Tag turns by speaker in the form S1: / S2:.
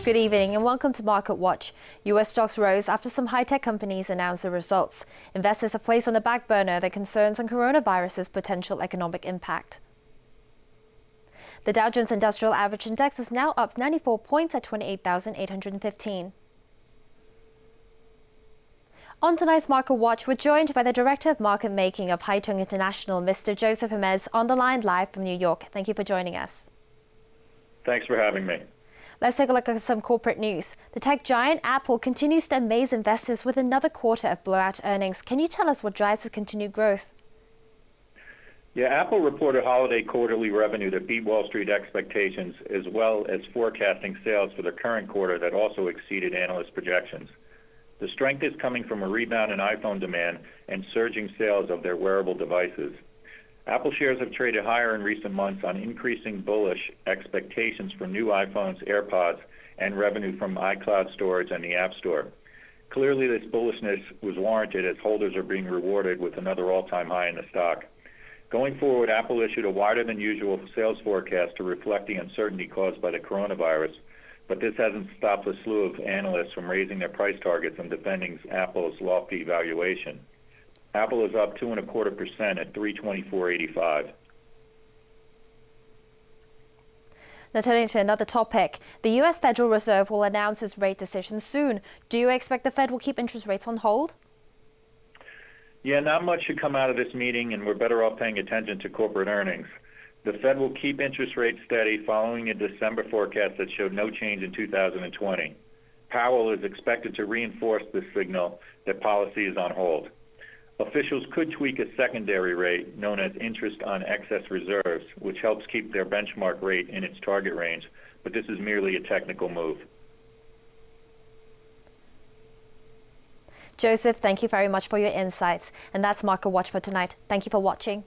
S1: Good evening and welcome to Market Watch. U.S. stocks rose after some high-tech companies announced their results. Investors have placed on the back burner their concerns on coronavirus's potential economic impact. The Dow Jones Industrial Average Index is now up 94 points at 28,815. On tonight's Market Watch, we're joined by the Director of Market Making of Haitong International, Mr. Joseph Hermes, on the line live from New York. Thank you for joining us.
S2: Thanks for having me.
S1: Let's take a look at some corporate news. The tech giant Apple continues to amaze investors with another quarter of blowout earnings. Can you tell us what drives the continued growth?
S2: Yeah, Apple reported holiday quarterly revenue that beat Wall Street expectations, as well as forecasting sales for the current quarter that also exceeded analyst projections. The strength is coming from a rebound in iPhone demand and surging sales of their wearable devices. Apple shares have traded higher in recent months on increasing bullish expectations for new iPhones, AirPods, and revenue from iCloud storage and the App Store. Clearly, this bullishness was warranted as holders are being rewarded with another all-time high in the stock. Going forward, Apple issued a wider than usual sales forecast to reflect the uncertainty caused by the coronavirus, but this hasn't stopped a slew of analysts from raising their price targets and defending Apple's lofty valuation. Apple is up 2.25% at $324.85.
S1: Now turning to another topic, the U.S. Federal Reserve will announce its rate decision soon. Do you expect the Fed will keep interest rates on hold?
S2: Yeah, not much should come out of this meeting, and we're better off paying attention to corporate earnings. The Fed will keep interest rates steady following a December forecast that showed no change in 2020. Powell is expected to reinforce this signal that policy is on hold. Officials could tweak a secondary rate known as interest on excess reserves, which helps keep their benchmark rate in its target range, but this is merely a technical move.
S1: Joseph, thank you very much for your insights. And that's Market Watch for tonight. Thank you for watching.